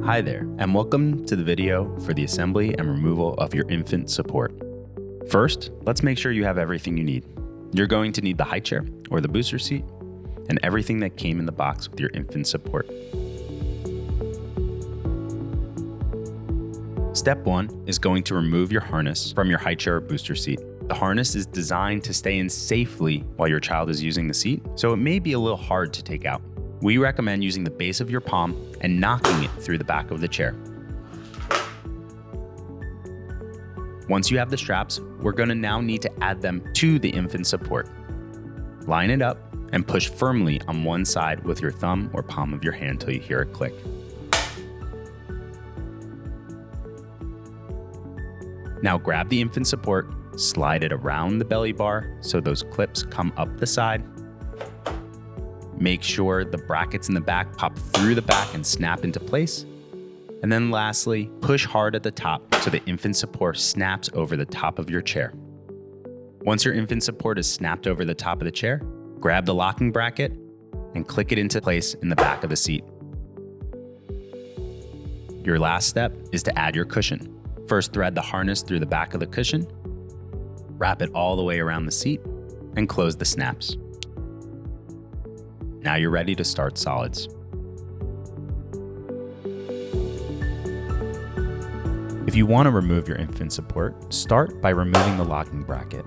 Hi there, and welcome to the video for the assembly and removal of your infant support. First, let's make sure you have everything you need. You're going to need the high chair or the booster seat and everything that came in the box with your infant support. Step 1 is going to remove your harness from your high chair or booster seat. The harness is designed to stay in safely while your child is using the seat, so it may be a little hard to take out. We recommend using the base of your palm and knocking it through the back of the chair. Once you have the straps, we're going to now need to add them to the infant support. Line it up and push firmly on one side with your thumb or palm of your hand till you hear it click. Now grab the infant support, slide it around the belly bar so those clips come up the side. Make sure the brackets in the back pop through the back and snap into place. And then lastly, push hard at the top so the infant support snaps over the top of your chair. Once your infant support is snapped over the top of the chair, grab the locking bracket and click it into place in the back of the seat. Your last step is to add your cushion. First, thread the harness through the back of the cushion, wrap it all the way around the seat, and close the snaps. Now you're ready to start solids. If you want to remove your infant support, start by removing the locking bracket.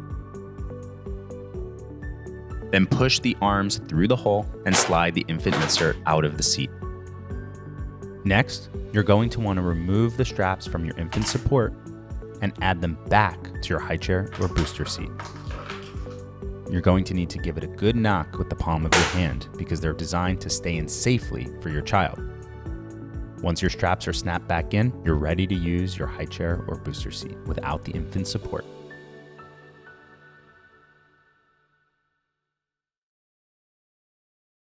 Then push the arms through the hole and slide the infant insert out of the seat. Next, you're going to want to remove the straps from your infant support and add them back to your high chair or booster seat. You're going to need to give it a good knock with the palm of your hand because they're designed to stay in safely for your child. Once your straps are snapped back in, you're ready to use your high chair or booster seat without the infant support.